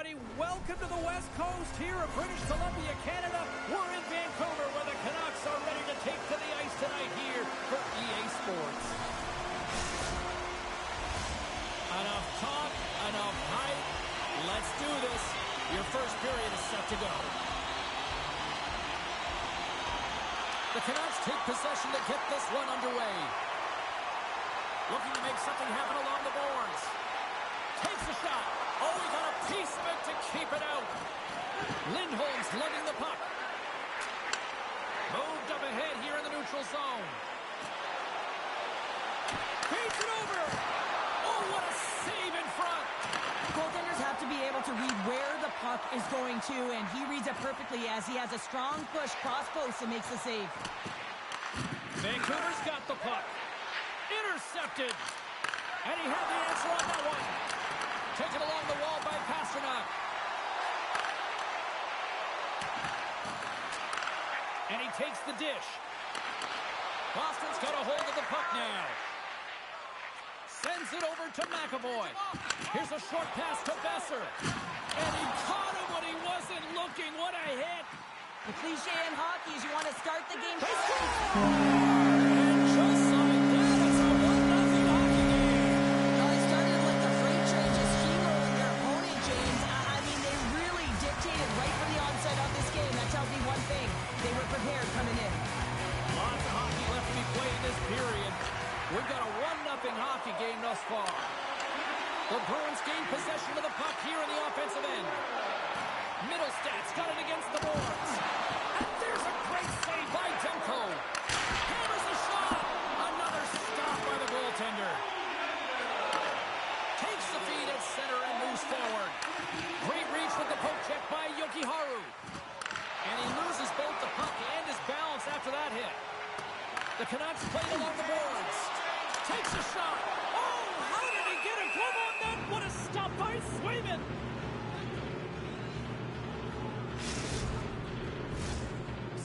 everybody. Welcome to the West Coast here in British Columbia, Canada. We're in Vancouver where the Canucks are ready to take to the ice tonight here for EA Sports. Enough talk, enough hype. Let's do this. Your first period is set to go. The Canucks take possession to get this one underway. Looking to make something happen along the boards. Takes a shot. Oh, he got a piece of it to keep it out. Lindholm's lugging the puck. Moved up ahead here in the neutral zone. Feeds it over. Oh, what a save in front. Goaltenders have to be able to read where the puck is going to, and he reads it perfectly as he has a strong push cross post and makes the save. Vancouver's got the puck. Intercepted. And he had the answer on that one. Taken along the wall by Pastrnak. And he takes the dish. Boston's got a hold of the puck now. Sends it over to McAvoy. Here's a short pass to Besser. And he caught him when he wasn't looking. What a hit. The cliche in hockey is you want to start the game. And just like that, it's a 1-0 hockey game. They started like the freight train just steamrolling their opponent, James. I mean, they really dictated right from the onset of this game. That tells me one thing. They were prepared coming in. Lots of hockey left to be played in this period. We've got a 1-0 hockey game thus far. The Bruins gain possession of the puck here in the offensive end. Middlestad's got it against the boards. And there's a great save by Demko. Hammers the shot. Another stop by the goaltender. Takes the feed at center and moves forward. Great reach with the poke check by Jokiharju. And he loses both the puck and his balance after that hit. The Canucks played along the boards. Takes a shot. Oh, how did he get a glove on that? What a stop by Swayman.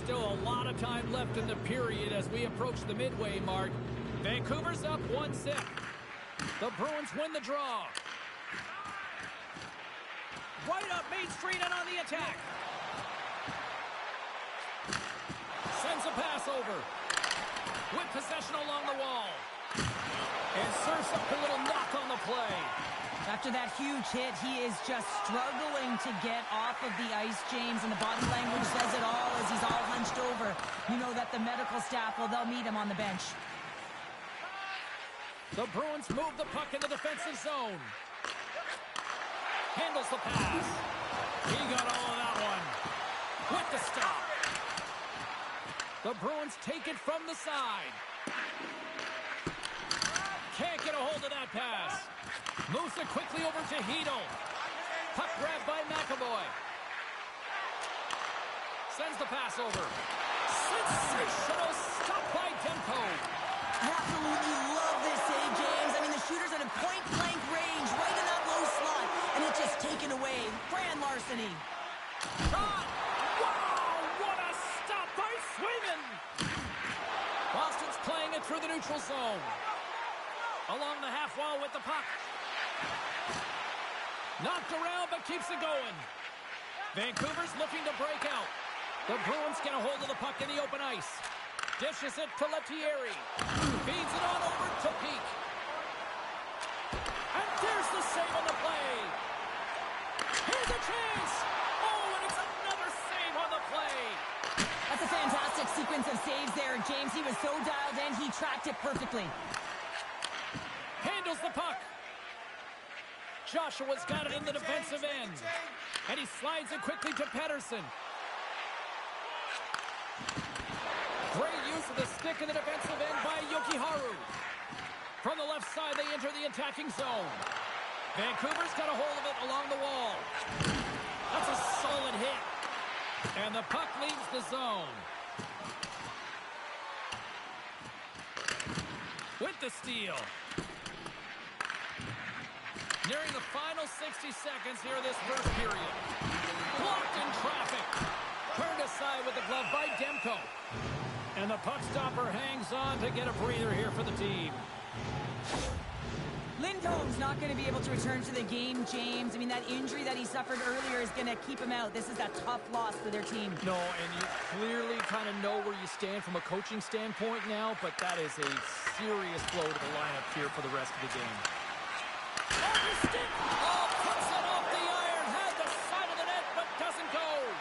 Still a lot of time left in the period as we approach the midway mark. Vancouver's up 1-0. The Bruins win the draw. Right up Main Street and on the attack. Sends a pass over. With possession along the wall. And serves up a little knock on the play. After that huge hit, he is just struggling to get off of the ice, James, and the body language says it all as he's all hunched over. You know that the medical staff, well, they'll meet him on the bench. The Bruins move the puck in the defensive zone. Handles the pass. He got all of that one. With the stop. The Bruins take it from the side. Can't get a hold of that pass. Moves it quickly over to Hedl. Puck grabbed by McAvoy. Sends the pass over. Sensational stop by Demko. I absolutely love this save, James. I mean, the shooter's at a point-blank range, right in that low slot, and it's just taken away. Grand larceny. Shot! Wow! What a stop by Swayman! Boston's playing it through the neutral zone. Along the half wall with the puck. Knocked around, but keeps it going. Vancouver's looking to break out. The Bruins get a hold of the puck in the open ice. Dishes it to Lettieri. Feeds it on over to Peak. And there's the save on the play. Here's a chance. Oh, and it's another save on the play. That's a fantastic sequence of saves there, James. He was so dialed in, he tracked it perfectly. Handles the puck. Joshua's got it in the defensive end. And he slides it quickly to Pettersson. Great use of the stick in the defensive end by Jokiharju. From the left side, they enter the attacking zone. Vancouver's got a hold of it along the wall. That's a solid hit. And the puck leaves the zone. With the steal. Nearing the final 60 seconds here of this first period. Blocked in traffic. Turned aside with the glove by Demko. And the puck stopper hangs on to get a breather here for the team. Lindholm's not going to be able to return to the game, James. I mean, that injury that he suffered earlier is going to keep him out. This is a tough loss for their team. No, and you clearly kind of know where you stand from a coaching standpoint now, but that is a serious blow to the lineup here for the rest of the game. Oh, puts it off the iron, had the side of the net, but doesn't go.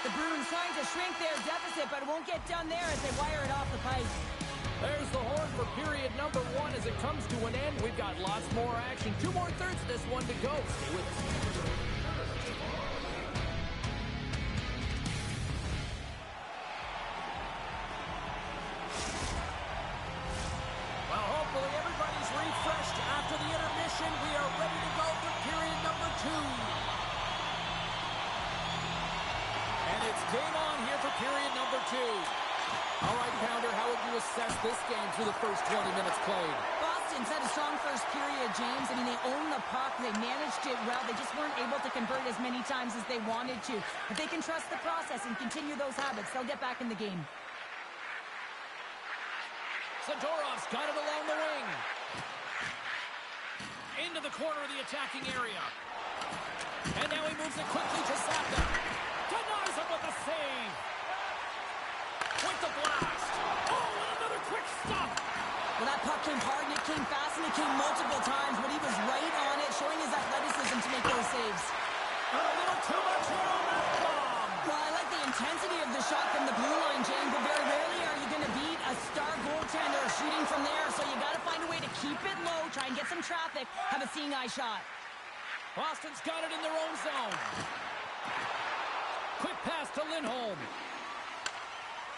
The Bruins trying to shrink their deficit, but it won't get done there as they wire it off the pipe. There's the horn for period number 1 as it comes to an end. We've got lots more action. 2 more thirds of this one to go. Stay with us. Well, hopefully everybody's refreshed after the intermission. We are ready to go for period number 2. And it's game on here for period number 2. All right, Pounder, how would you assess this game through the first 20 minutes played? Boston's had a strong first period, James. I mean, they owned the puck. They managed it well. They just weren't able to convert as many times as they wanted to. If they can trust the process and continue those habits, they'll get back in the game. Zadorov's got it along the wing. Into the corner of the attacking area. And now he moves it quickly to Zappa. Denies him with a save. With the blast. Oh, and another quick stop. Well, that puck came hard, and it came fast, and it came multiple times, but he was right on it, showing his athleticism to make those saves. A little too much here on that bomb. Well, I like the intensity of the shot from the blue line, James, but very rarely are you going to beat a star goaltender shooting from there, so you got to find a way to keep it low, try and get some traffic, have a seeing-eye shot. Boston's got it in their own zone. Quick pass to Lindholm.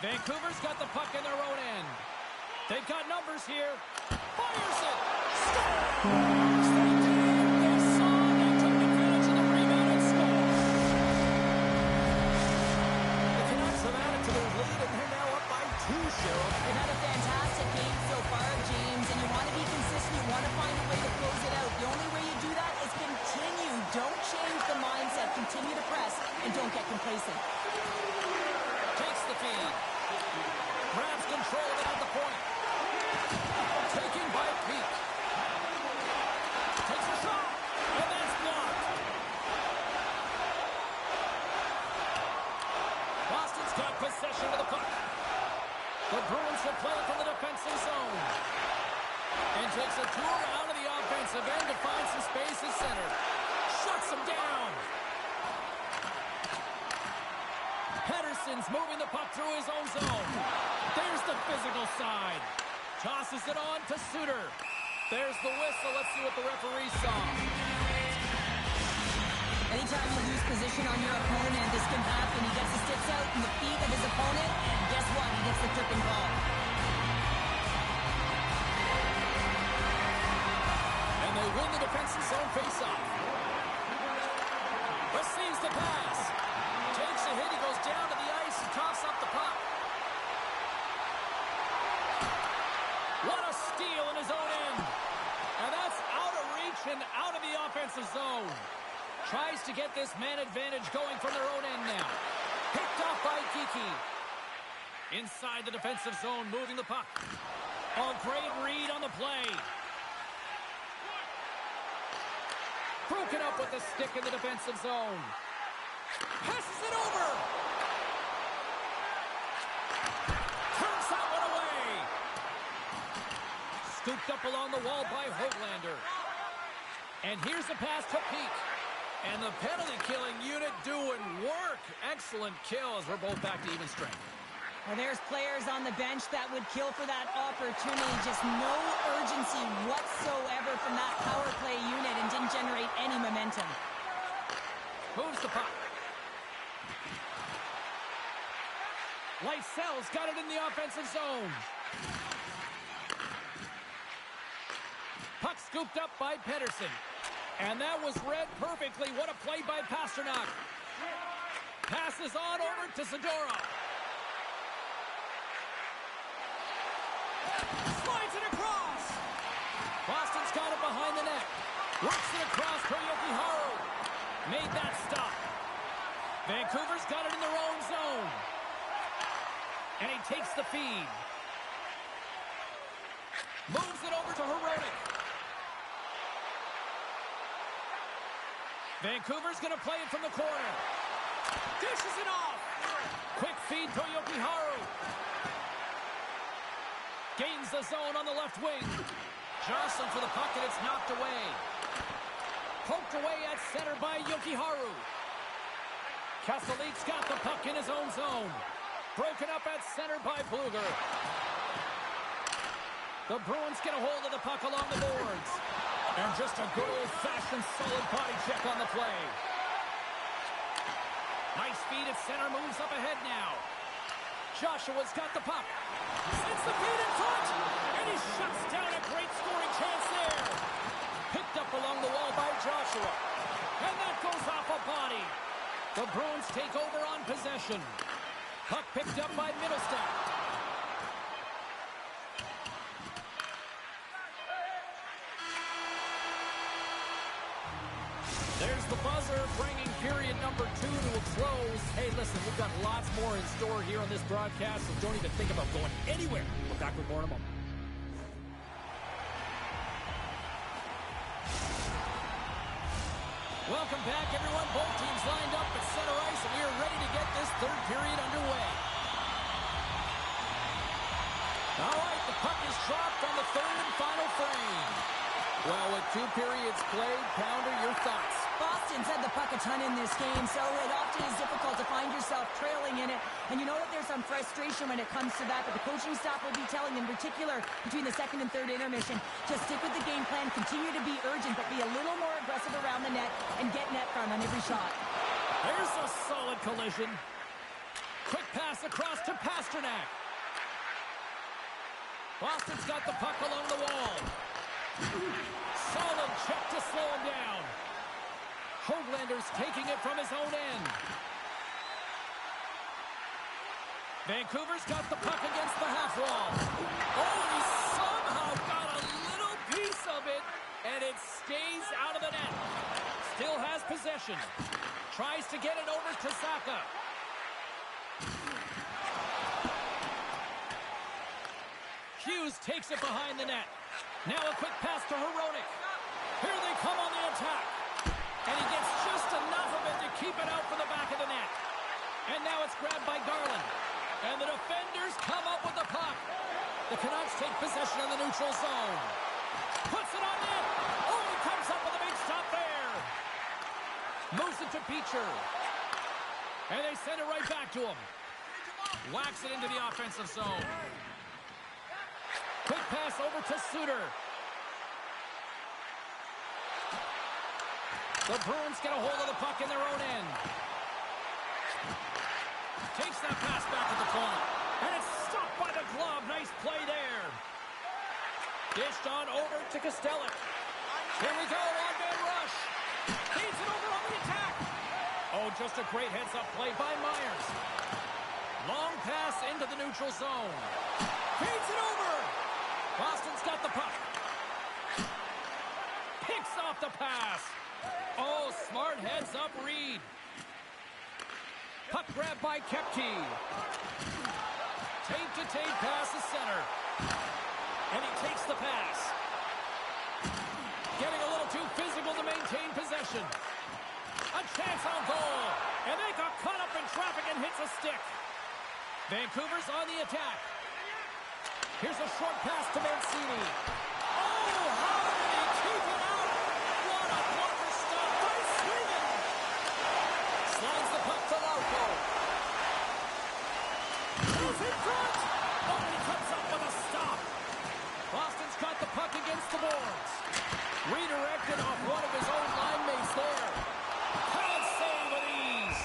Vancouver's got the puck in their own end. They've got numbers here. Fires it. Scores! They saw it. They took advantage of the rebound and scored. The Canucks have added to their lead, and they're now up by 2, Cheryl. They've had a fantastic game so far, James, and you want to be consistent. You want to find a way to close it out. The only way you do that is continue. Don't change the mindset. Continue to press, and don't get complacent. Takes the feed. Grabs control of it at the point. Taken by Peak. Takes a shot. And that's blocked. Boston's got possession of the puck. The Bruins will play it from the defensive zone. And takes a tour out of the offensive end to find some space at center. Shuts him down. Pettersson's moving the puck through his own zone. There's the physical side. Tosses it on to Suter. There's the whistle. Let's see what the referee saw. Anytime you lose position on your opponent, this can happen. He gets the sticks out in the feet of his opponent, and guess what? He gets the tripping ball. And they win the defensive zone faceoff. Receives the pass. Takes a hit. He goes down to the ice and tops up the puck. What a steal in his own end. And that's out of reach and out of the offensive zone. Tries to get this man advantage going from their own end now. Picked off by Kiki. Inside the defensive zone, moving the puck. Oh, great read on the play. Broken up with the stick in the defensive zone. Passes it over. Turns that one away. Scooped up along the wall by Höglander. And here's the pass to Peak. And the penalty-killing unit doing work. Excellent kill as we're both back to even strength. Well, there's players on the bench that would kill for that opportunity. Just no urgency whatsoever from that power play unit and didn't generate any momentum. Moves the puck. Lysel's got it in the offensive zone. Puck scooped up by Pettersson. And that was read perfectly. What a play by Pastrnak. Passes on over to Zadorov. Slides it across. Boston's got it behind the net. Works it across for Jokiharju. Made that stop. Vancouver's got it in their own zone. And he takes the feed. Moves it over to Hronek. Vancouver's going to play it from the corner. Dishes it off. Quick feed to Jokiharju. Gains the zone on the left wing. Jostling for the puck, and it's knocked away. Poked away at center by Jokiharju. Kastelik's got the puck in his own zone. Broken up at center by Blueger. The Bruins get a hold of the puck along the boards. And just a good old-fashioned solid body check on the play. Nice feed at center, moves up ahead now. Joshua's got the puck. Sends the feed in front. And he shuts down a great scoring chance there. Picked up along the wall by Joshua. And that goes off a body. The Bruins take over on possession. Puck picked up by Middlestat. There's the buzzer, bringing period number 2 to a close. Hey, listen, we've got lots more in store here on this broadcast, so don't even think about going anywhere. We're back with more in a moment. Welcome back, everyone. Both teams lined up at center ice, and we are ready to get this third period underway. All right, the puck is dropped on the third and final frame. Well, with 2 periods played, Pounder, your thoughts? Boston's had the puck a ton in this game, so it often is difficult to find yourself trailing in it. And you know that there's some frustration when it comes to that, but the coaching staff will be telling them, in particular between the second and third intermission, just stick with the game plan, continue to be urgent, but be a little more aggressive around the net and get net front on every shot. There's a solid collision. Quick pass across to Pasternak. Boston's got the puck along the wall. Solid check to slow him down. Hoaglander's taking it from his own end. Vancouver's got the puck against the half wall. Oh, he somehow got a little piece of it, and it stays out of the net. Still has possession. Tries to get it over to Zacha. Hughes takes it behind the net. Now a quick pass to Hronek. Here they come on the attack. And he gets just enough of it to keep it out for the back of the net. And now it's grabbed by Garland. And the defenders come up with the puck. The Canucks take possession of the neutral zone. Puts it on net. Oh, he comes up with a big stop there. Moves it to Beecher. And they send it right back to him. Whacks it into the offensive zone. Quick pass over to Suter. The Bruins get a hold of the puck in their own end. Takes that pass back to the corner. And it's stopped by the glove. Nice play there. Dished on over to Kastelic. Here we go, one-man rush. Feeds it over on the attack. Oh, just a great heads-up play by Myers. Long pass into the neutral zone. Feeds it over. Boston's got the puck. Picks off the pass. Oh, smart heads-up read. Puck grab by Kepke. Tape-to-tape pass to center. And he takes the pass. Getting a little too physical to maintain possession. A chance on goal. And they got caught up in traffic and hits a stick. Vancouver's on the attack. Here's a short pass to Mancini. Oh, how did he keep it out? What a blocker stop by Sweden. Slides the puck to Lauko. He's in front. Oh, and he comes up with a stop. Boston's got the puck against the boards. Redirected off one of his own line mates there. Can't save with ease.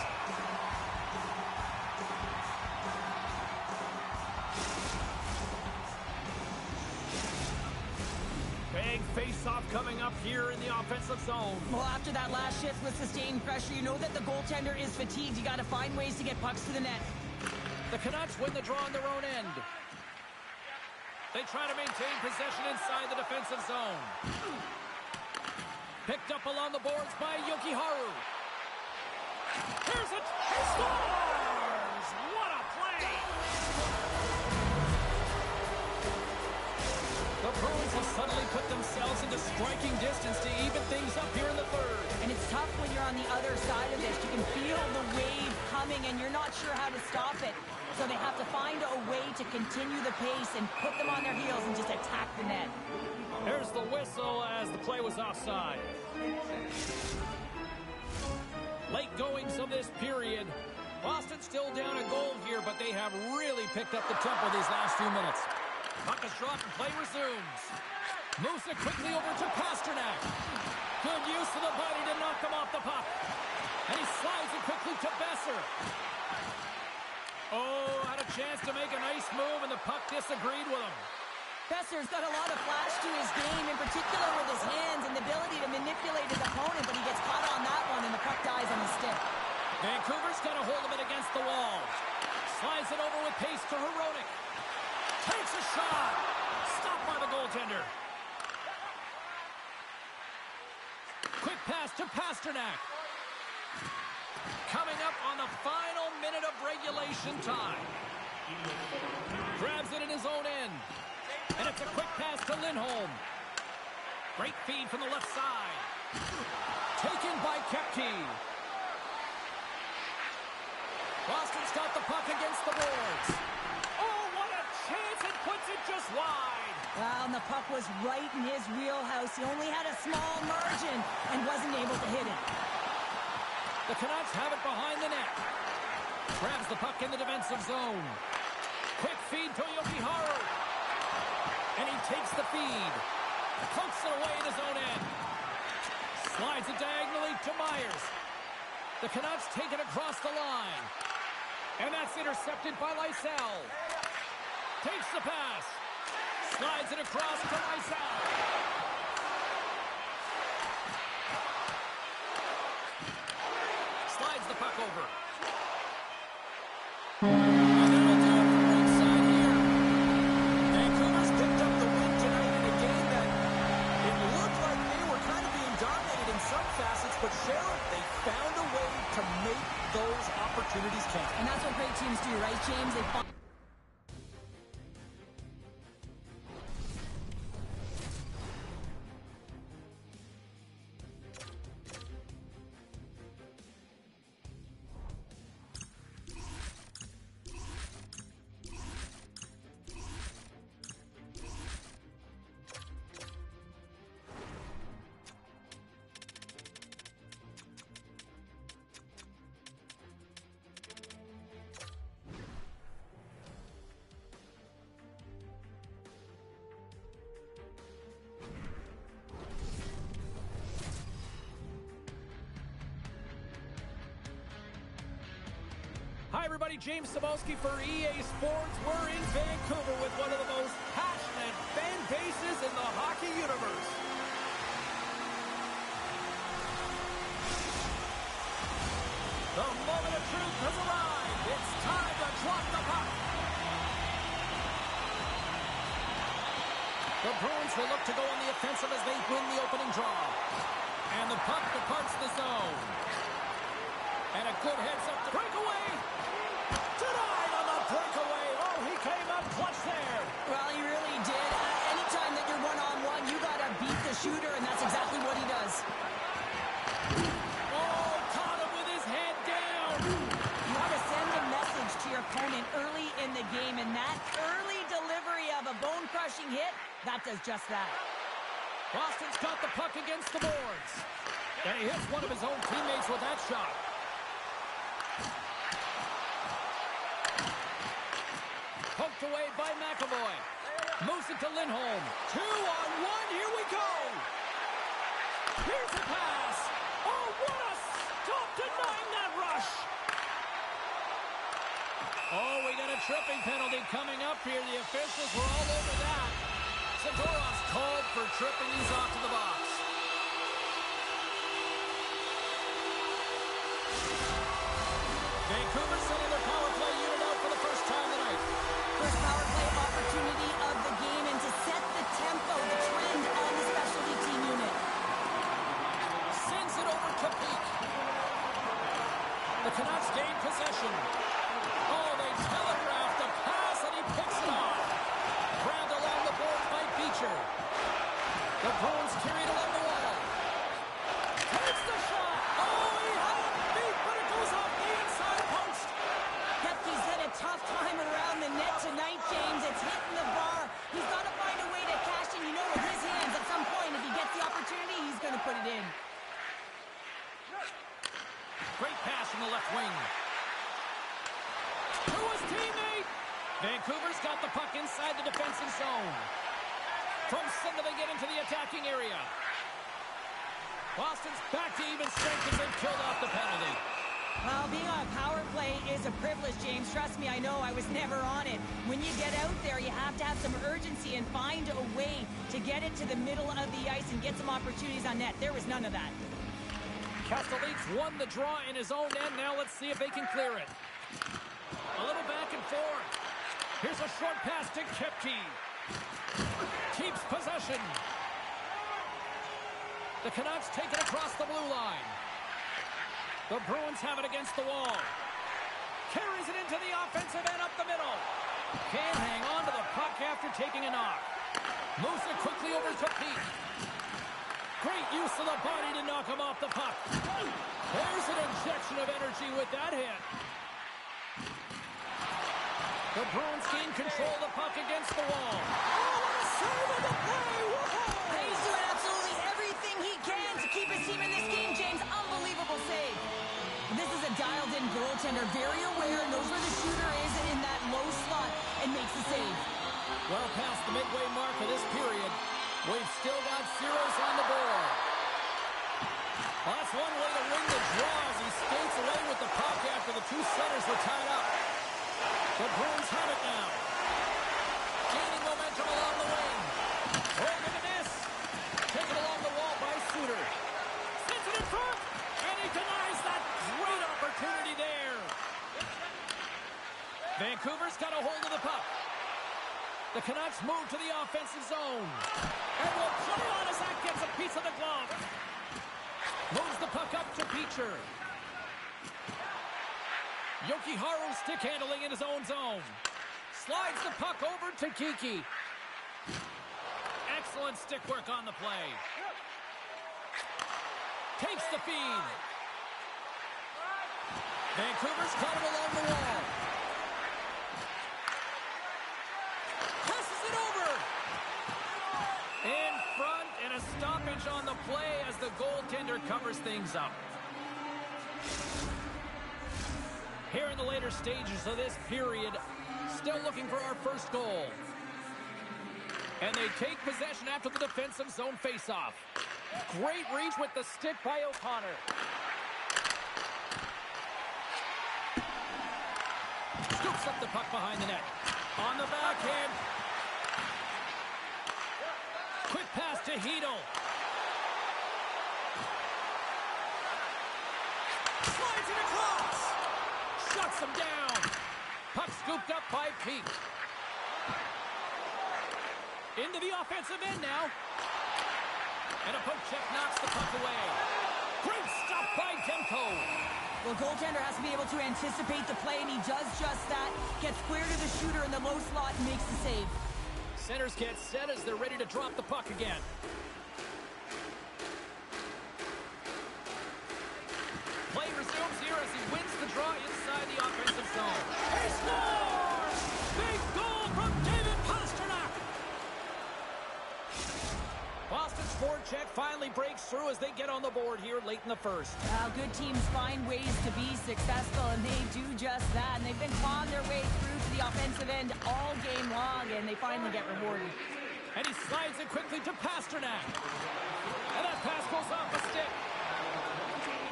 Big face-off coming up here in the offensive zone. Well, after that last shift with sustained pressure, you know that the goaltender is fatigued. You got to find ways to get pucks to the net. The Canucks win the draw on their own end. They try to maintain possession inside the defensive zone. Picked up along the boards by Jokiharju. Here's it. He scores! What a play! The Bruins have suddenly put themselves into striking distance to even things up here in the third. And it's tough when you're on the other side of this. You can feel the wave coming, and you're not sure how to stop it. So they have to find a way to continue the pace and put them on their heels and just attack the net. There's the whistle as the play was offside. Late goings of this period. Boston still down a goal here, but they have really picked up the tempo these last few minutes. Puck is dropped and play resumes. Moves it quickly over to Pastrnak. Good use of the body to knock him off the puck. And he slides it quickly to Besser. Oh, had a chance to make a nice move, and the puck disagreed with him. Besser's got a lot of flash to his game, in particular with his hands and the ability to manipulate his opponent, but he gets caught on that one, and the puck dies on his stick. Vancouver's got a hold of it against the wall. Slides it over with pace to Hronek. Takes a shot. Stopped by the goaltender. Quick pass to Pastrnak. Coming up on the final minute of regulation time. Grabs it in his own end. And it's a quick pass to Lindholm. Great feed from the left side. Taken by Kepke. Boston's got the puck against the boards. Oh, what a chance! It puts it just wide. Well, and the puck was right in his wheelhouse. He only had a small margin and wasn't able to hit it. The Canucks have it behind the net. Grabs the puck in the defensive zone. Quick feed to Jokiharju. And he takes the feed. Pokes it away in his own end. Slides it diagonally to Myers. The Canucks take it across the line. And that's intercepted by Lysell. Takes the pass. Slides it across to Lysell. Slides the puck over. And that'll do it from ringside here. Vancouver's picked up the win tonight in a game that it looked like they were kind of being dominated in some facets, but Cheryl, they found a way to make those opportunities count. And that's what great teams do, right, James? They find Hi, everybody. James Cebulski for EA Sports. We're in Vancouver with one of the most passionate fan bases in the hockey universe. The moment of truth has arrived. It's time to drop the puck. The Bruins will look to go on the offensive as they win the opening draw. And the puck departs the zone. And a good heads-up to breakaway. Denied on the breakaway. Oh, he came up clutch there. well, he really did. Anytime that you're one-on-one, you got to beat the shooter, and that's exactly what he does. Oh, caught him with his head down. You want to send a message to your opponent early in the game, and that early delivery of a bone-crushing hit, that does just that. Boston's got the puck against the boards. And he hits one of his own teammates with that shot. Poked away by McAvoy. Moves it to Lindholm. 2-on-1. Here we go. Here's the pass. Oh, what a stop denying that rush. Oh, we got a tripping penalty coming up here. The officials were all over that. Zadorov's called for tripping. He's off to the box. Vancouver sending their power play unit out for the first time tonight. First power play opportunity of the game, and to set the tempo, the trend on the specialty team unit. Sends it over to Peak. The Canucks gain possession. Oh, they telegraphed the pass, and he picks it off. Grabbed along the board by Beecher. Vancouver's got the puck inside the defensive zone. From center they get into the attacking area. Boston's back to even strength as they've killed off the penalty. Well, being on a power play is a privilege, James. Trust me, I know. I was never on it. When you get out there, you have to have some urgency and find a way to get it to the middle of the ice and get some opportunities on net. There was none of that. Castellites won the draw in his own end. Now let's see if they can clear it. A little back and forth. Here's a short pass to Kepke. Keeps possession. The Canucks take it across the blue line. The Bruins have it against the wall. Carries it into the offensive end up the middle. Can't hang on to the puck after taking a knock. Moves it quickly over to Pete. Great use of the body to knock him off the puck. There's an injection of energy with that hit. The Bruins gain control of the puck against the wall. Oh, what a save of the play! Whoa! He's doing absolutely everything he can to keep his team in this game, James. Unbelievable save. This is a dialed-in goaltender, very aware, knows where the shooter is in that low slot, and makes the save. Well past the midway mark of this period, we've still got zeros on the board. Well, that's one way to win the draw as he skates away with the puck after the two centers were tied up. The Bruins have it now. Gaining momentum along the wing. Over the miss. Taken along the wall by Suter. Sends it in front. And he denies that great opportunity there. Vancouver's got a hold of the puck. The Canucks move to the offensive zone. And will play on as that gets a piece of the glove. Moves the puck up to Beecher. Jokiharju stick handling in his own zone. Slides the puck over to Kiki. Excellent stick work on the play. Takes the feed. Vancouver's got him along the wall. Passes it over. In front and a stoppage on the play as the goaltender covers things up. Here in the later stages of this period, still looking for our first goal. And they take possession after the defensive zone faceoff. Great reach with the stick by O'Connor. Scoops up the puck behind the net. On the backhand. Quick pass to Hedl. Slides it across. Shuts him down. Puck scooped up by Peak. Into the offensive end now. And a poke check knocks the puck away. Great stop by Demko. Well, goaltender has to be able to anticipate the play, and he does just that. Gets clear to the shooter in the low slot and makes the save. Centers get set as they're ready to drop the puck again. Play resumes here as he wins the draw inside the offensive zone. He scores! Big goal from David Pastrnak! Boston's forecheck finally breaks through as they get on the board here late in the first. Good teams find ways to be successful, and they do just that. And they've been clawing their way through to the offensive end all game long, and they finally get rewarded. And he slides it quickly to Pastrnak. And that pass goes off the stick.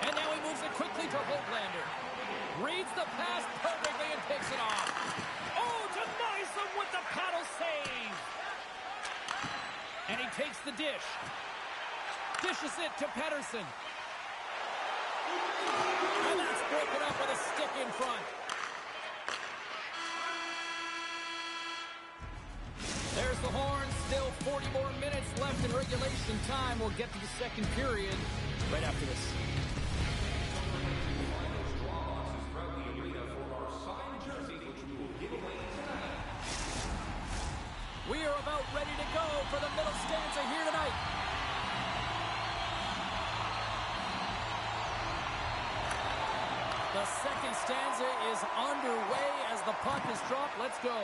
And now he moves it quickly to Hoglander. Reads the pass perfectly and picks it off. Oh, denies them with the paddle save. And he takes the dish. Dishes it to Pettersson. And that's broken up with a stick in front. There's the horn. Still 40 more minutes left in regulation time. We'll get to the second period right after this. We are about ready to go for the middle stanza here tonight. The second stanza is underway as the puck is dropped. Let's go.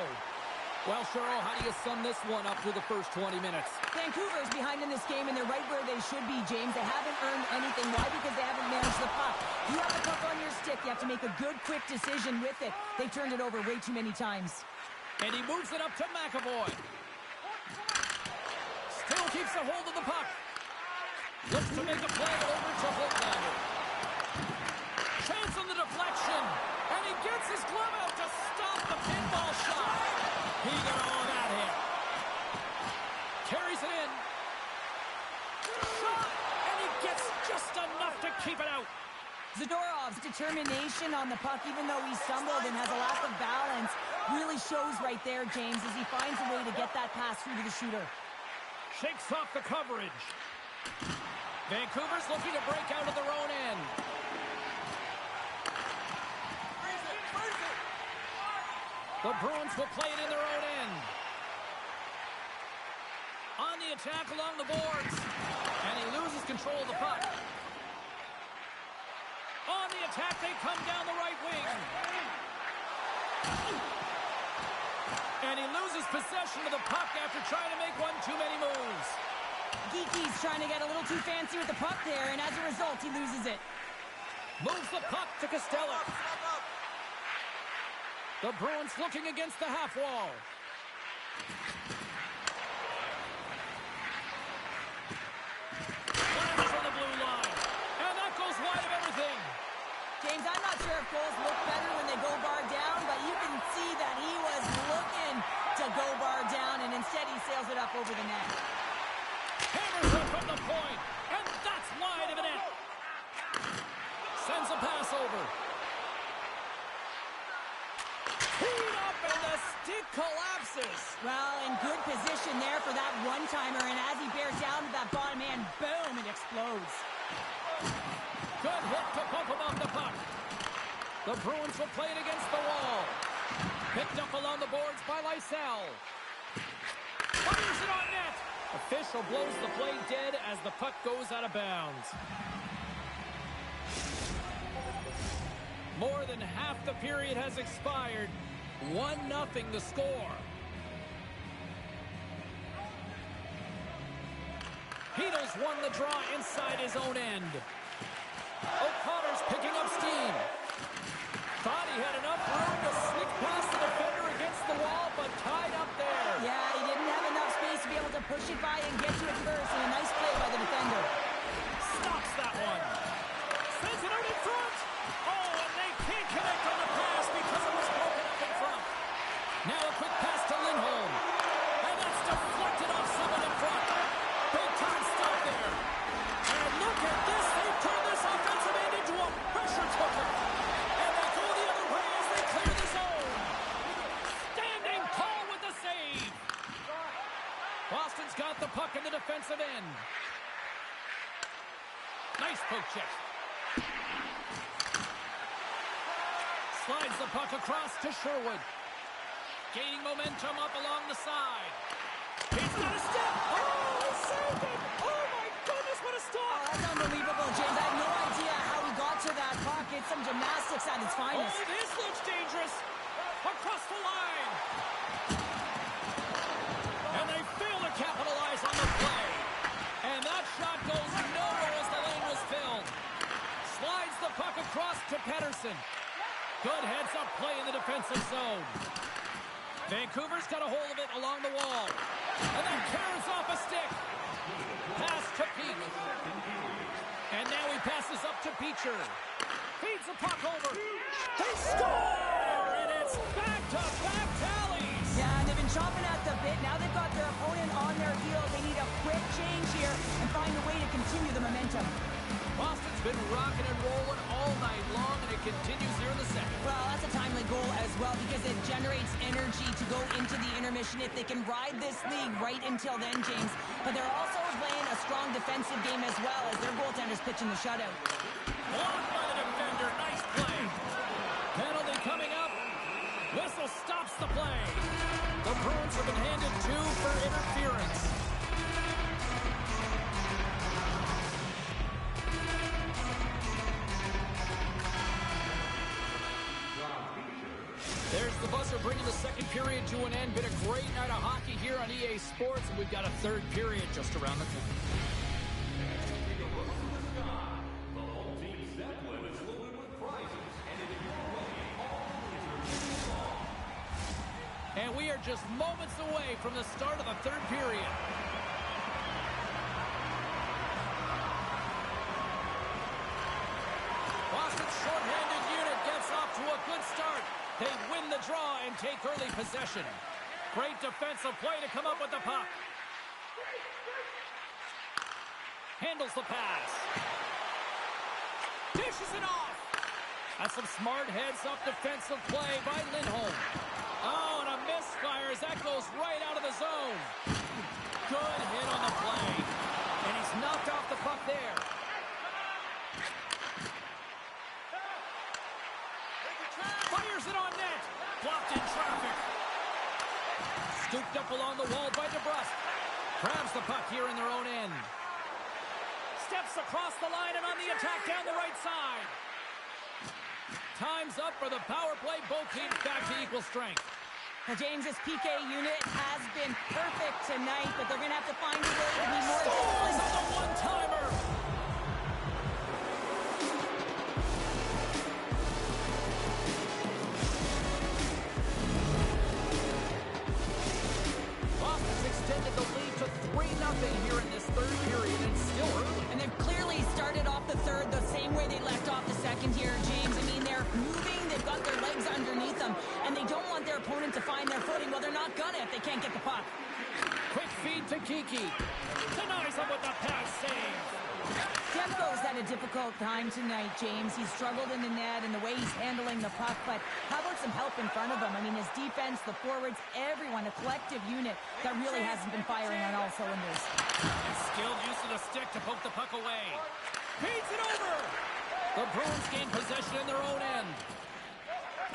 Well, Cheryl, how do you sum this one up through the first 20 minutes? Vancouver's behind in this game, and they're right where they should be, James. They haven't earned anything. Why? Because they haven't managed the puck. You have the puck on your stick. You have to make a good, quick decision with it. They turned it over way too many times. And he moves it up to McAvoy. Still keeps a hold of the puck. Looks to make a play over to Holtlander. Chance on the deflection. And he gets his glove out to stop the pinball shot. He got all of that hit. Carries it in. Shot. And he gets just enough to keep it out. Zadorov's determination on the puck, even though he stumbled and has a lack of balance, really shows right there, James, as he finds a way to get that pass through to the shooter. Shakes off the coverage. Vancouver's looking to break out of their own end. The Bruins will play it in their own end. On the attack along the boards. And he loses control of the puck. On the attack, they come down the right wing. And he loses possession of the puck after trying to make one too many moves. Geeky's trying to get a little too fancy with the puck there, and as a result, he loses it. Moves the puck to Costello. The Bruins looking against the half wall. Lands from the blue line. And that goes wide of everything. James, I'm not sure if goals look better when they go bar down, but you can see that he was looking to go bar down, and instead he sails it up over the net. Hammers it from the point, and that's wide of the net. Sends a pass over. Teed up, and the stick collapses. Well, in good position there for that one-timer, and as he bears down to that bottom hand, boom, it explodes. Good hit to pump him off the puck. The Bruins will play it against the wall. Picked up along the boards by Lysell. Fires it on net. Official blows the play dead as the puck goes out of bounds. More than half the period has expired. 1-0 the score. Hedo's won the draw inside his own end. O'Connor's picking up steam. Thought he had enough room to sneak past the defender against the wall, but tied up there. Yeah, he didn't have enough space to be able to push it by and get to it first, and a nice play by the defender. Stops that one. Sends it out in front. Oh, and they can't connect on the pass because it was broken up in front. Now a quick pass to Lindholm. And that's deflected off someone in front. Big time stop there. And look at this. They've turned this offensive end into a pressure cooker. And they go the other way as they clear the zone. Standing tall with the save. Boston's got the puck in the defensive end. Nice poke check. Slides the puck across to Sherwood. Gaining momentum up along the side. He's got a step. Oh, he saved it. Oh, my goodness, what a stop. Oh, that's unbelievable, James. I have no idea how he got to that puck. It's some gymnastics at its finest. Oh, this looks dangerous. Across the line. And they fail to capitalize on the play. And that shot goes nowhere as the lane was filled. Slides the puck across to Pettersson. Good heads-up play in the defensive zone. Vancouver's got a hold of it along the wall. And then carries off a stick. Pass to Peak. And now he passes up to Beecher. Feeds the puck over. They score! And it's back-to-back tallies. Yeah, and they've been chomping at the bit. Now they've got their opponent on their heels. They need a quick change here and find a way to continue the momentum. Boston's been rocking and rolling all night long, and it continues here in the second. Well, that's a timely goal as well because it generates energy to go into the intermission if they can ride this league right until then, James. But they're also playing a strong defensive game as well as their goaltender's pitching the shutout. Blocked by the defender. Nice play. Penalty coming up. Whistle stops the play. The Bruins have been handed 2 for interference. There's the buzzer bringing the second period to an end. Been a great night of hockey here on EA Sports, and we've got a third period just around the corner. And we are just moments away from the start of the third period. Boston's shorthanded unit gets off to a good start. They win the draw and take early possession. Great defensive play to come up with the puck. Handles the pass. Dishes it off. That's some smart heads-up defensive play by Lindholm. Oh, and a misfire as that goes right out of the zone. Good hit on the play. And he's knocked off the puck there. Fires it on net. Blocked in traffic. Scooped up along the wall by DeBrusk. Grabs the puck here in their own end. Steps across the line and on the attack down the right side. Time's up for the power play. Both teams back to equal strength. Well, James, this PK unit has been perfect tonight, but they're going to have to find a way to be more disciplined. On the one-timer. Boston's extended the lead to 3-0 here in this third period, and still early. And they've clearly started off the third the same way they left off the second here, James. I mean, they're moving, they've got their legs underneath them, and they don't want their opponent to find their footing. Well, they're not gonna if they can't get the puck. Quick feed to Kiki. Denies him with the pass save. Demko's had a difficult time tonight, James. He's struggled in the net and the way he's handling the puck, but how about some help in front of him? I mean, his defense, the forwards, everyone, a collective unit that really hasn't been firing on all cylinders. And skilled use of the stick to poke the puck away. Feeds it over. The Bruins gain possession in their own end.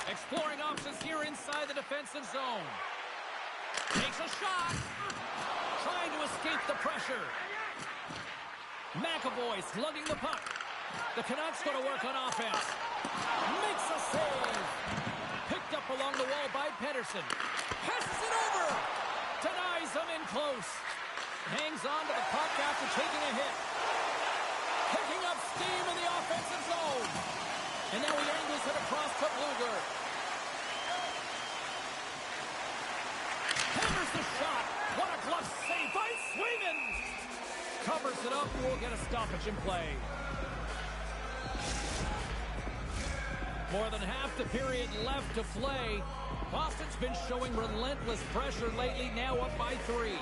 Exploring options here inside the defensive zone. Takes a shot. Trying to escape the pressure. McAvoy slugging the puck. The Canucks going to work on offense. Makes a save. Picked up along the wall by Pettersson. Passes it over. Denies him in close. Hangs on to the puck after taking a hit. Picking up steam in the offensive zone. And now he angles it across to Blueger. Hammers the shot. What a glove save by Swayman. Covers it up. We'll get a stoppage in play. More than half the period left to play. Boston's been showing relentless pressure lately, now up by 3.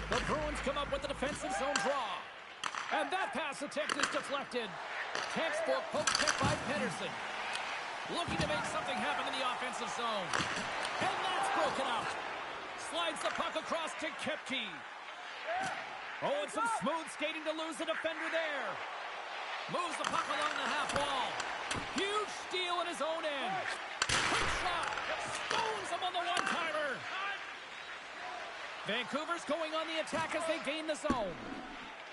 The Bruins come up with the defensive zone draw. And that pass attempt is deflected. Textbook poke check by Pettersson. Looking to make something happen in the offensive zone. And that's broken up. Slides the puck across to Kepke. Oh, and some smooth skating to lose the defender there. Moves the puck along the half wall. Huge steal in his own end. Quick shot. Stones him on the one-timer. Vancouver's going on the attack as they gain the zone.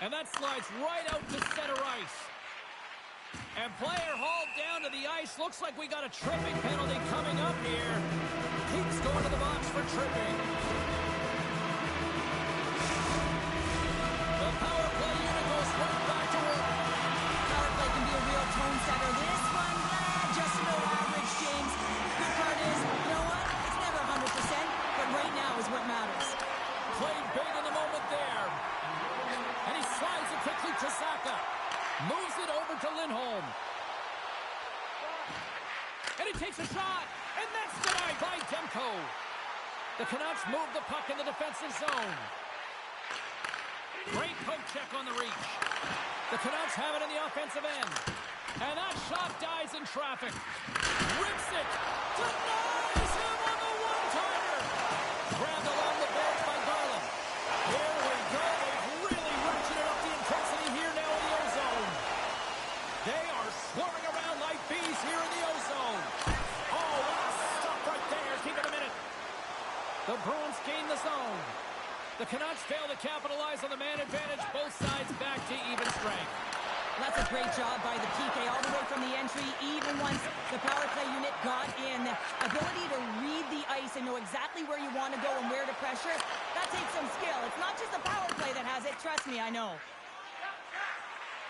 And that slides right out to center ice. And player hauled down to the ice. Looks like we got a tripping penalty coming up here. Keeps going to the box for tripping. The power play unit goes right back to work. Power play can be a real tone setter. This one, just about average, James. Good part is, you know what? It's never 100%, but right now is what matters. Played big in the moment there. And he slides it quickly to Saka. Moves it over to Lindholm. And he takes a shot. And that's denied by Demko. The Canucks move the puck in the defensive zone. Great poke check on the reach. The Canucks have it in the offensive end. And that shot dies in traffic. Rips it. Denies him on the one-timer. Grabbed along the boards by Garland. Here we go. They've really ratcheted up the intensity here now in the ozone. They are swarming around like bees here in the ozone. Oh, what a stop right there. Keep it a minute. The Bruins gain the zone. The Canucks fail to capitalize on the man advantage. Both sides back to even strength. That's a great job by the PK all the way from the entry, even once the power play unit got in. Ability to read the ice and know exactly where you want to go and where to pressure, that takes some skill. It's not just the power play that has it. Trust me, I know.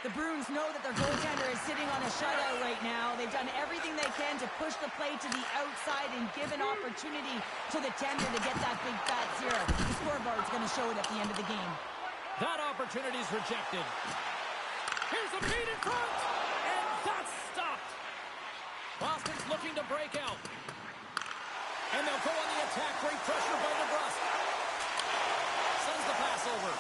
The Bruins know that their goaltender is sitting on a shutout right now. They've done everything they can to push the play to the outside and give an opportunity to the tender to get that big fat zero. The scoreboard's going to show it at the end of the game. That opportunity's rejected. Here's a feed in front, and that's stopped. Boston's looking to break out. And they'll go on the attack. Great pressure by DeBrusk. Sends the pass over.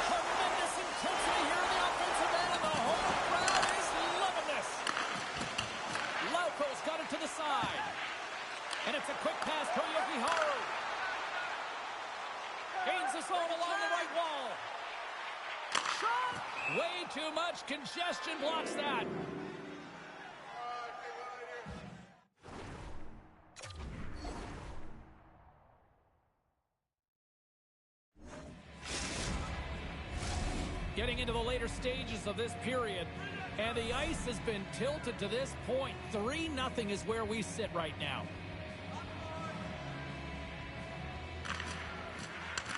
Tremendous intensity here in the offensive end, and the home crowd is loving this. Lauko's got it to the side. And it's a quick pass to Jokiharju. Gains the zone along the right wall. Shot! Way too much congestion blocks that. Getting into the later stages of this period, and the ice has been tilted to this point. 3-0 is where we sit right now.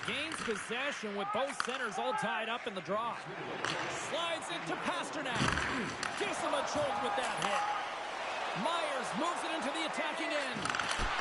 Gains possession with both centers all tied up in the draw. Slides into Pastrnak. Gives him a jolt with that hit. Myers moves it into the attacking end.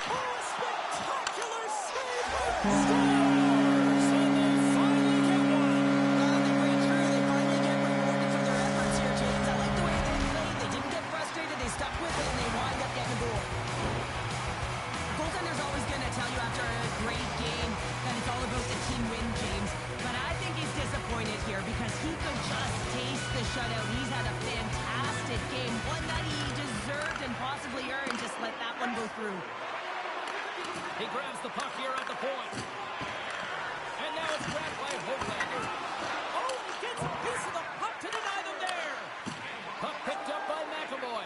Oh, spectacular save by the Stars! And they finally get one. Well, they break through. They finally get rewarded for their efforts here, James. I like the way they played. They didn't get frustrated. They stuck with it, and they wind up getting a goal. The goaltender's always going to tell you after a great game that it's all about the team win, James. But I think he's disappointed here because he could just taste the shutout. He's had a fantastic game, one that he deserved and possibly earned. Just let that one go through. He grabs the puck here at the point. And now it's grabbed by Höglander. Oh, he gets a piece of the puck to deny them there. Puck picked up by McAvoy.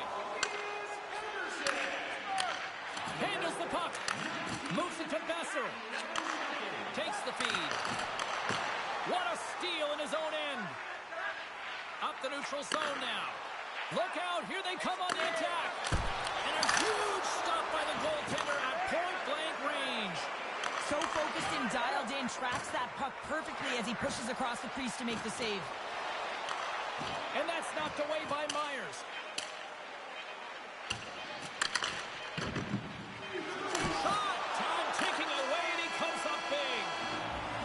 Handles the puck. Moves it to Besser. Takes the feed. What a steal in his own end. Up the neutral zone now. Look out. Here they come on the attack. And a huge stop by the goaltender at point-blank range. So focused and dialed in, tracks that puck perfectly as he pushes across the crease to make the save. And that's knocked away by Myers. Shot! Time ticking away, and he comes up big.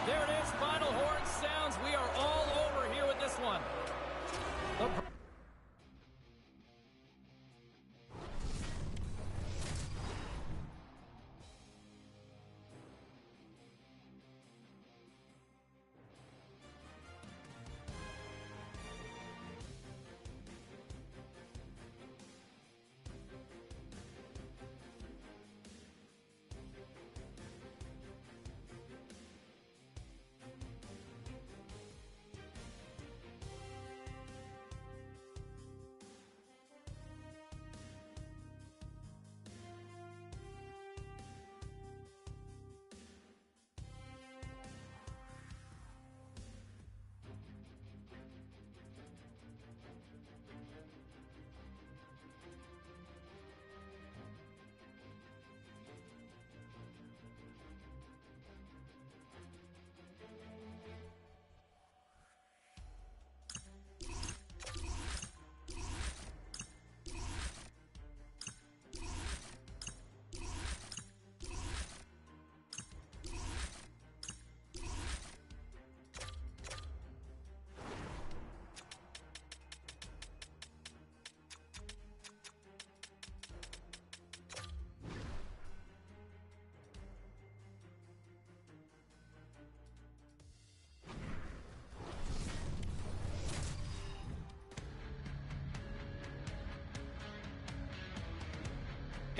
There it is. Final horn sounds. We are all over here with this one.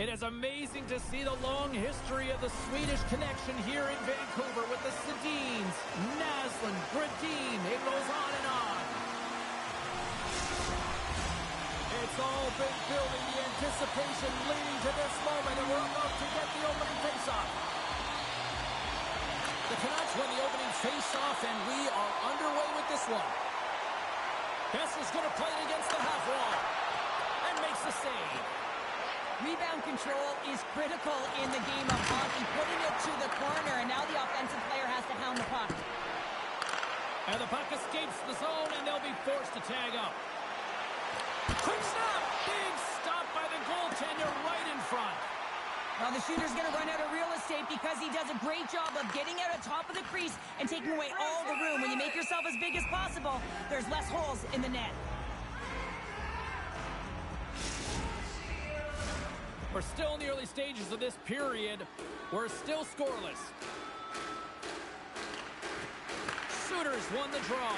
It is amazing to see the long history of the Swedish connection here in Vancouver with the Sedins, Naslund, Brodin. It goes on and on. It's all been building, the anticipation leading to this moment, and we're about to get the opening faceoff. The Canucks win the opening faceoff, and we are underway with this one. Besser's going to play it against the half wall and makes the save. Rebound control is critical in the game of hockey, putting it to the corner, and now the offensive player has to hound the puck. And the puck escapes the zone, and they'll be forced to tag up. Quick stop! Big stop by the goaltender right in front. Well, the shooter's going to run out of real estate because he does a great job of getting out on top of the crease and taking away all the room. When you make yourself as big as possible, there's less holes in the net. We're still in the early stages of this period. We're still scoreless. Sooners won the draw.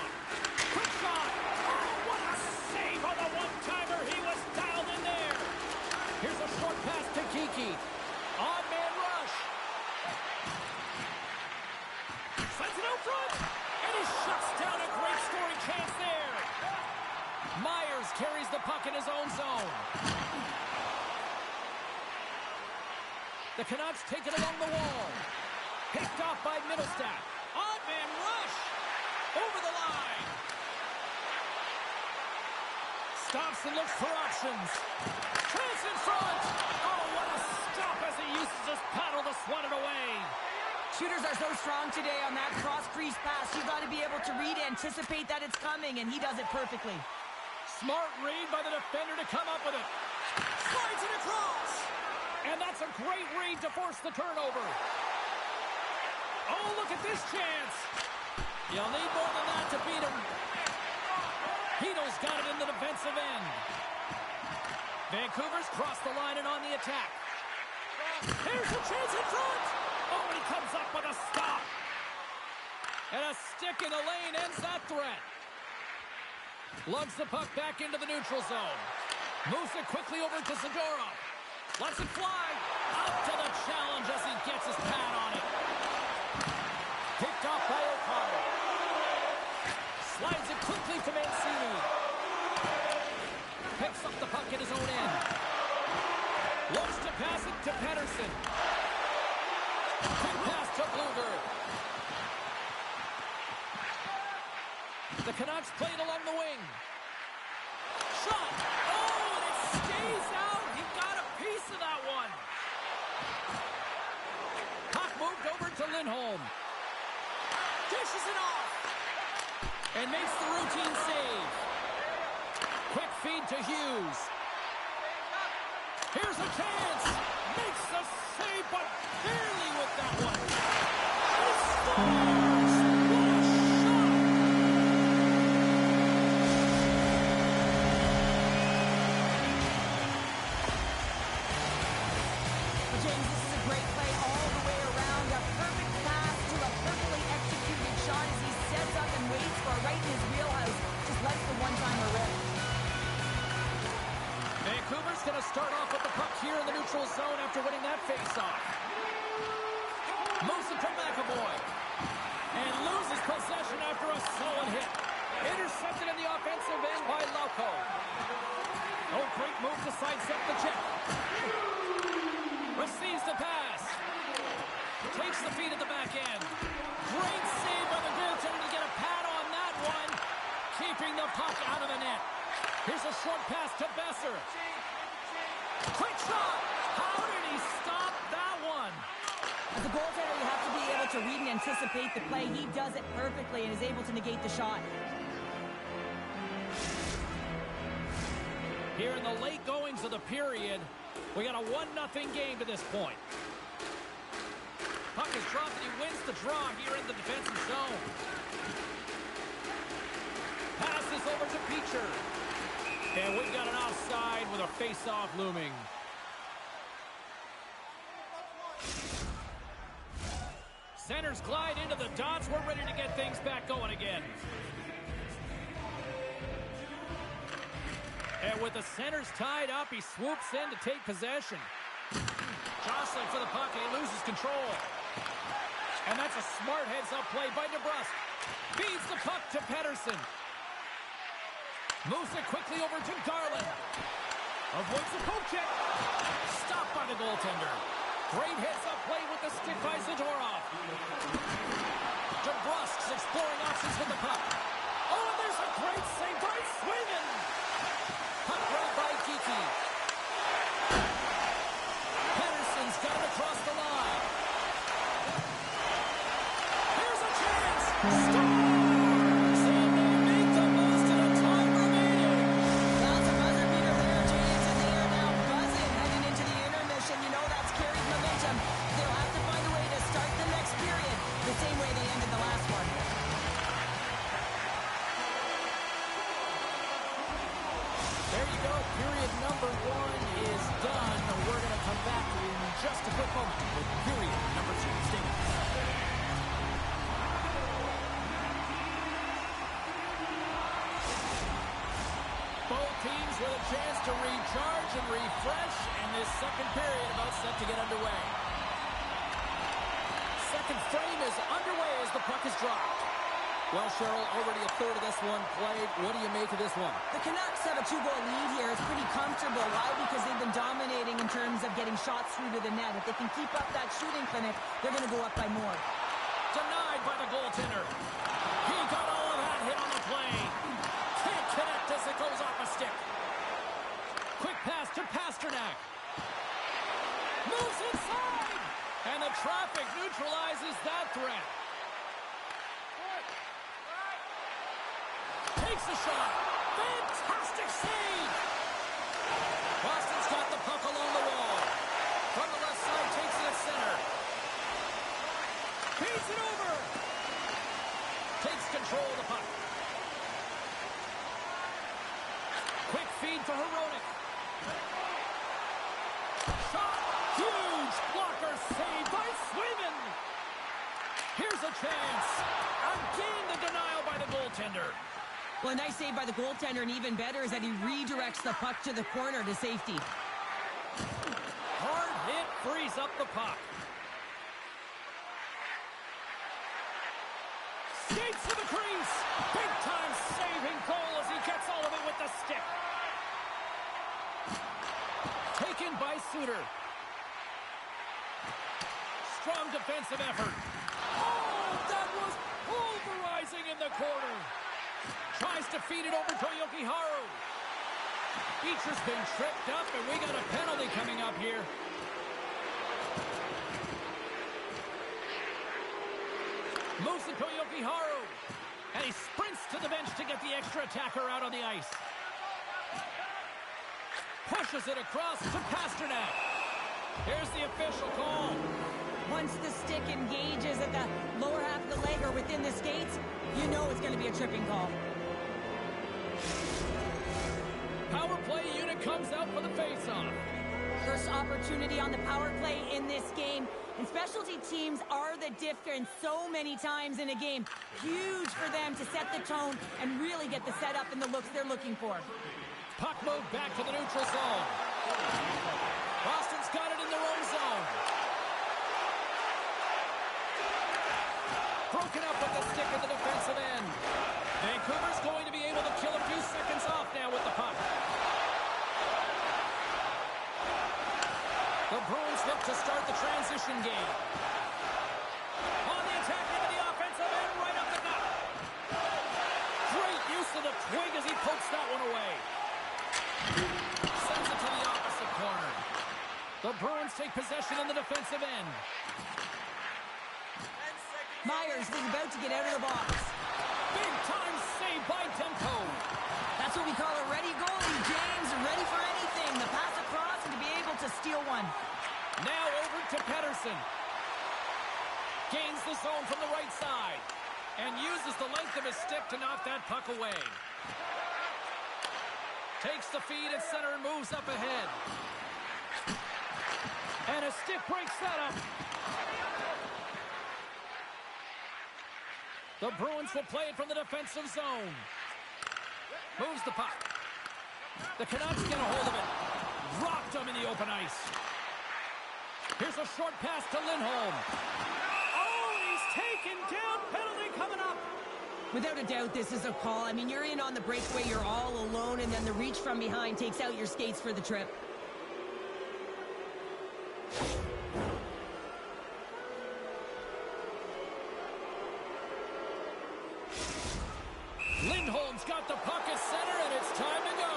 Quick shot! Oh, what a save on the one-timer! He was dialed in there. Here's a short pass to Kiki. On-man rush. Sends it out front. And he shuts down a great scoring chance there. Myers carries the puck in his own zone. The Canucks take it along the wall. Picked off by Middlestat. On-man rush. Over the line. Stops and looks for options. Chance in front. Oh, what a stop as he uses his paddle to swat it away. Shooters are so strong today on that cross-crease pass. You've got to be able to read, anticipate that it's coming, and he does it perfectly. Smart read by the defender to come up with it. Slides it across. And that's a great read to force the turnover. Oh, look at this chance. You'll need more than that to beat him. Hito's got it in the defensive end. Vancouver's crossed the line and on the attack. Here's a chance in front. Oh, and he comes up with a stop. And a stick in the lane ends that threat. Lugs the puck back into the neutral zone. Moves it quickly over to Zadorov. Lets it fly. Out to the challenge as he gets his pad on it. Picked off by O'Connor. Slides it quickly to Mancini. Picks up the puck at his own end. Looks to pass it to Pettersson. Quick pass to Blueger. The Canucks play it along the wing. Shot. Oh, and it stays out. He got a piece of that one. Puck moved over to Lindholm. Dishes it off. And makes the routine save. Quick feed to Hughes. Here's a chance. Makes the save, but barely with that one. He scores! What a shot! But James, this is a great play all the way around. A perfect pass to a perfectly executed shot as he sets up and waits for right in his wheelhouse. Just lets the one-timer rip. Vancouver's going to start off with the puck here in the neutral zone after winning that face-off. Moves it to McAvoy. And loses possession after a solid hit. Intercepted in the offensive end by Lauko. Oh, great move to sidestep the check. Receives the pass. Takes the feed at the back end. Great save by the goaltender to get a pad on that one. Keeping the puck out of the net. Here's a short pass to Besser. Quick shot! How did he stop that one? As a goaltender, you have to be able to read and anticipate the play. He does it perfectly and is able to negate the shot. Here in the late goings of the period, we got a 1-0 game to this point. Puck is dropped and he wins the draw here in the defensive zone. Passes over to Peacher. And we've got an offside with a face-off looming. Centers glide into the dots. We're ready to get things back going again. And with the centers tied up, he swoops in to take possession. Jostling for the puck, and he loses control. And that's a smart heads-up play by DeBrusk. Feeds the puck to Pettersson. Moves it quickly over to Garland. Avoids the poke check. Stopped by the goaltender. Great heads-up play with the stick by Zadorov. DeBrusk's exploring options with the puck. Oh, and there's a great save by Swayman. Puck grabbed by Kiki. Pettersson's got it across the line. Here's a chance. Score! moment with period number 2. Stay with us. Both teams with a chance to recharge and refresh, and this second period about set to get underway. Second frame is underway as the puck is dropped. Well, Cheryl, already a third of this one played. What do you make of this one? The Canucks have a 2-goal lead here. It's pretty comfortable. Why? Because they've been dominating in terms of getting shots through to the net. If they can keep up that shooting clinic, they're going to go up by more. Denied by the goaltender. He got all of that hit on the play. Can't connect as it goes off a stick. Quick pass to Pastrnak. Moves inside. And the traffic neutralizes that threat. Takes a shot. Fantastic save. Boston's got the puck along the wall. From the left side, takes it at center. Feeds it over. Takes control of the puck. Quick feed for Hronek. Shot. Huge blocker save by Swayman. Here's a chance. Again, the denial by the goaltender. Well, a nice save by the goaltender, and even better is that he redirects the puck to the corner to safety. Hard hit frees up the puck. Skates to the crease. Big time saving goal as he gets all of it with the stick. Taken by Suter. Strong defensive effort. Oh, that was pulverizing in the corner. Tries to feed it over to Jokiharju. Beecher's been tripped up, and we got a penalty coming up here. Moves it to Jokiharju. And he sprints to the bench to get the extra attacker out on the ice. Pushes it across to Pastrnak. Here's the official call. Once the stick engages at the lower half of the leg or within the skates, you know it's going to be a tripping call. Power play unit comes out for the face-off. First opportunity on the power play in this game. And specialty teams are the difference so many times in a game. Huge for them to set the tone and really get the setup and the looks they're looking for. Puck moved back to the neutral zone. Boston's got it in their own zone. Broken up with the stick at the defensive end. Vancouver's going to be able to kill a few seconds off now with the puck. The Bruins look to start the transition game. On the attack into the offensive end, right up the gut. Great use of the twig as he pokes that one away. Sends it to the opposite corner. The Bruins take possession in the defensive end. Myers is about to get out of the box. Big time save by Demko. That's what we call a ready goalie, James. Ready for anything. The pass across and to be able to steal one. Now over to Pettersson. Gains the zone from the right side. And uses the length of his stick to knock that puck away. Takes the feed at center and moves up ahead. And a stick breaks that up. The Bruins will play it from the defensive zone. Moves the puck. The Canucks get a hold of it. Rocked him in the open ice. Here's a short pass to Lindholm. Oh, he's taken down. Penalty coming up. Without a doubt, this is a call. I mean, you're in on the breakaway, you're all alone, and then the reach from behind takes out your skates for the trip. Lindholm's got the puck at center, and it's time to go.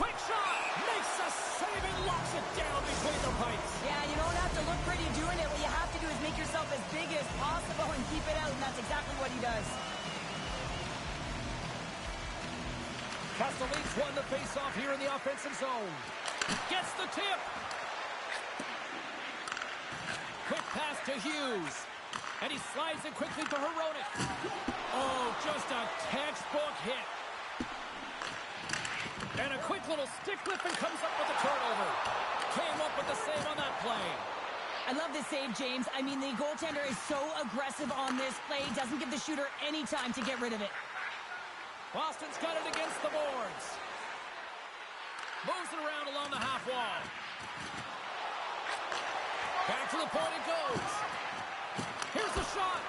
Quick shot! Makes a save and locks it down between the pipes. Yeah, you don't have to look pretty doing it. What you have to do is make yourself as big as possible and keep it out, and that's exactly what he does. Castelline's won the face-off here in the offensive zone. Gets the tip. Quick pass to Hughes. And he slides it quickly to Hronek. Oh, just a textbook hit. And a quick little stick lift and comes up with a turnover. Came up with the save on that play. I love this save, James. I mean, the goaltender is so aggressive on this play. Doesn't give the shooter any time to get rid of it. Boston's got it against the boards. Moves it around along the half wall. Back to the point it goes. Here's the shot.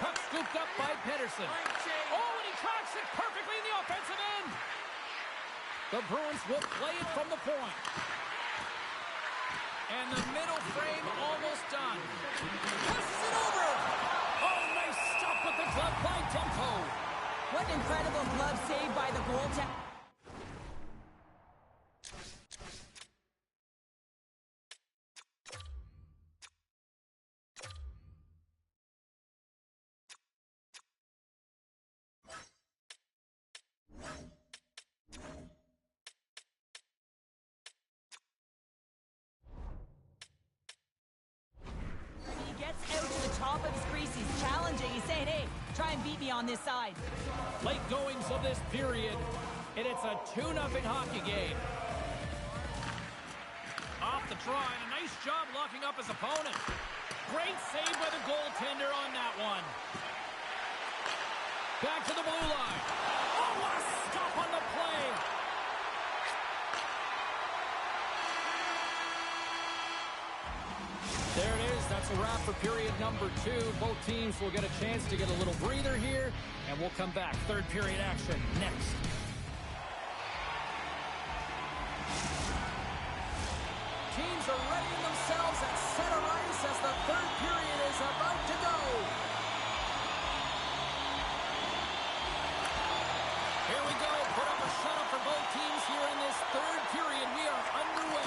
Puck scooped up by Pettersson. Oh, and he tracks it perfectly in the offensive end. The Bruins will play it from the point. And the middle frame almost done. Passes it over. Oh, nice stop with the glove by Demko. What an incredible glove save by the goaltender. On this side. Late goings of this period, and it's a 2-0 hockey game. Off the try, and a nice job locking up his opponent. Great save by the goaltender on that one. Back to the blue line. Oh, what a stop on the play. There it is. That's a wrap for period number 2. Both teams will get a chance to get a little breather here, and we'll come back. Third period action next. Teams are readying themselves at center ice as the third period is about to go. Here we go. Put up a shutout for both teams here in this third period. We are underway.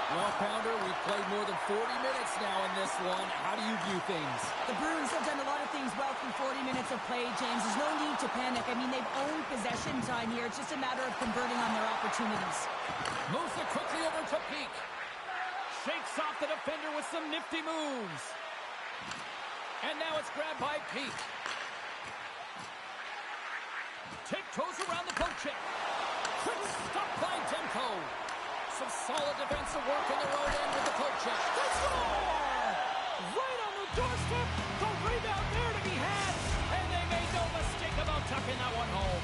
Well, Pounder, we've played more than 40 minutes now in this one. How do you view things? The Bruins have done a lot of things well through 40 minutes of play, James. There's no need to panic. I mean, they've owned possession time here. It's just a matter of converting on their opportunities. Moves it quickly over to Peak. Shakes off the defender with some nifty moves. And now it's grabbed by Peak. Tiptoes around the poke check. Quick stop by Demko. Some solid defensive work on their own end with the poke check. They score! Right on the doorstep. The rebound there to be had. And they made no mistake about tucking that one home.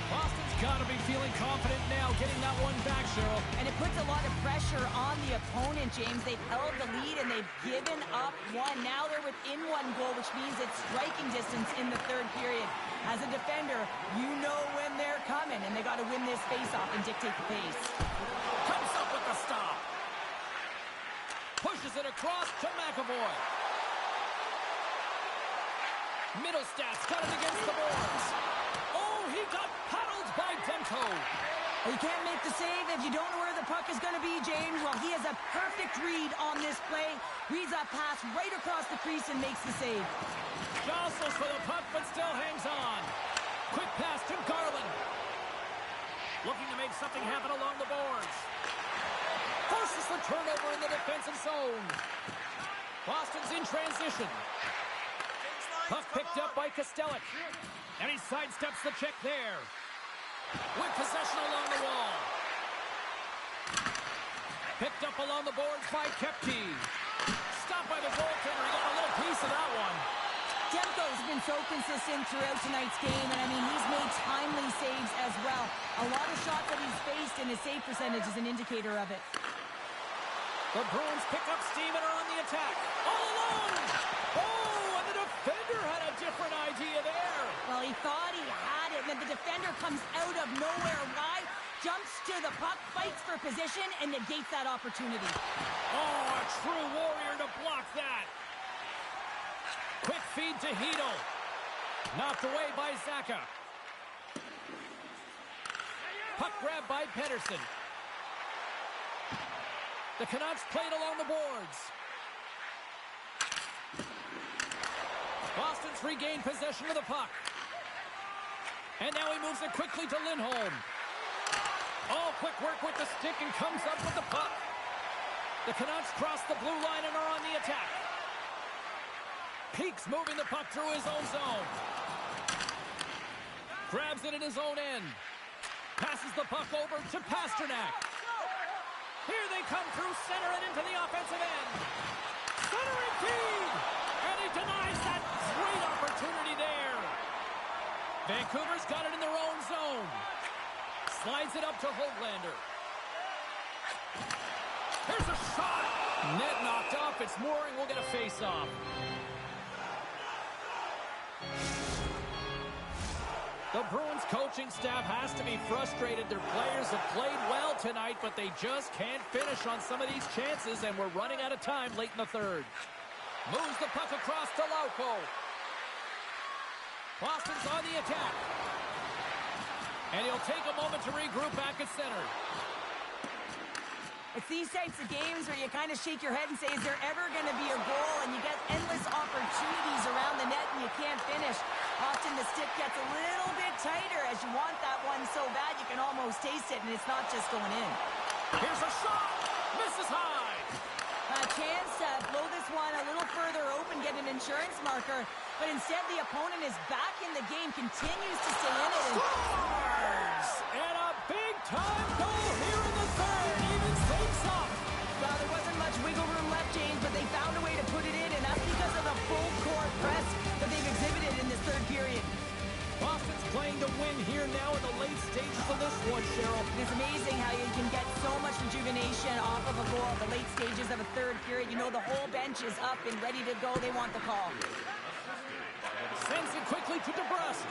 Boston's got to be feeling confident now getting that one back, Cheryl. And it puts a lot of pressure on the opponent, James. They've held the lead and they've given up one. Now they're within one goal, which means it's striking distance in the third period. As a defender, you know when they're coming, and they got to win this face-off and dictate the pace. Comes up with the stop. Pushes it across to McAvoy. Middlestats got it against the boards. Oh, he got paddled by Demko. Well, you can't make the save if you don't know where the puck is going to be, James. Well, he has a perfect read on this play. Reads that pass right across the crease and makes the save. Jostles for the puck, but still hangs on. Quick pass to Garland. Looking to make something happen along the boards. Forces the turnover in the defensive zone. Boston's in transition. Puck picked up by Kostelic. And he sidesteps the check there. With possession along the wall. Picked up along the boards by Kepke. Stopped by the goaltender. He got a little piece of that one. Demko's been so consistent throughout tonight's game, and I mean, he's made timely saves as well. A lot of shots that he's faced, and his save percentage is an indicator of it. The Bruins pick up steam and are on the attack. All alone! Oh, and the defender had a different idea there. Well, he thought he had it, and then the defender comes out of nowhere. Why? Jumps to the puck, fights for position, and negates that opportunity. Oh, a true warrior to block that. Quick feed to Hedl. Knocked away by Zacha. Puck grab by Pettersson. The Canucks played along the boards. Boston's regained possession of the puck. And now he moves it quickly to Lindholm. All quick work with the stick and comes up with the puck. The Canucks cross the blue line and are on the attack. Peaks moving the puck through his own zone. Grabs it in his own end. Passes Passes the puck over to Pastrnak. Here they come through center and into the offensive end. Centering feed! And he denies that great opportunity there. Vancouver's got it in their own zone. Slides it up to Höglander. Here's a shot. Net knocked off. It's Mooring. We'll get a face-off. The Bruins coaching staff has to be frustrated. Their players have played well tonight, but they just can't finish on some of these chances, and we're running out of time late in the third. Moves the puck across to Lauko. Boston's on the attack. And he'll take a moment to regroup back at center. It's these types of games where you kind of shake your head and say, is there ever going to be a goal? And you get endless opportunities around the net and you can't finish. Often the stick gets a little bit tighter as you want that one so bad you can almost taste it, and it's not just going in. Here's a shot. Misses high. A chance to blow this one a little further open, get an insurance marker, but instead the opponent is back in the game, continues to stay in it. Scores! And a big-time goal here in the third. Evens things up. Well, there wasn't much wiggle room left, James, but they found a way to put it in, and that's because of the full-court press that they've exhibited in this third period. Boston's playing to win here now in the late stages of this one, Cheryl. It's amazing how you can get so much rejuvenation off of a goal at the late stages of a third period. You know the whole bench is up and ready to go. They want the call. Sends it quickly to DeBrusque.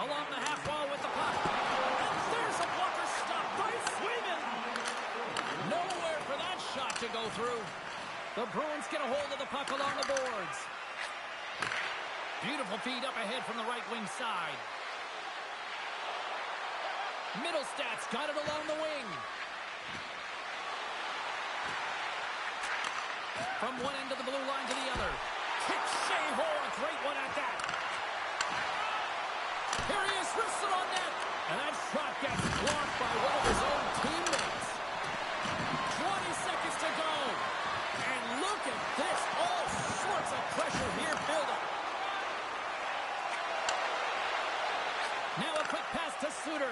Along the half wall with the puck. And there's a blocker stop by Swayman. Nowhere for that shot to go through. The Bruins get a hold of the puck along the boards. Beautiful feed up ahead from the right wing side. Middlestad's got it along the wing. From one end of the blue line to the other. Kicks Shea Hall. A great one at that. Here he is, wristed on net. And that shot gets blocked by one of his own teammates. 20 seconds to go. And look at this. All sorts of pressure here building. Now a quick pass to Suter.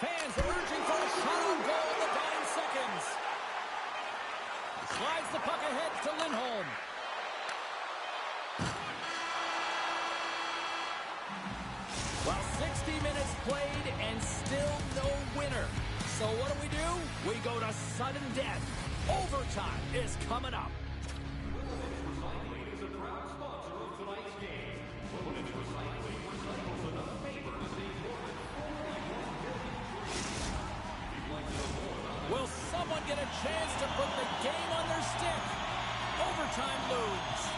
Fans urging for a shot on goal in the dying seconds. Slides the puck ahead to Lindholm. Well, 60 minutes played and still no winner. So what do? We go to sudden death. Overtime is coming up. Will someone get a chance to put the game on their stick? Overtime moves.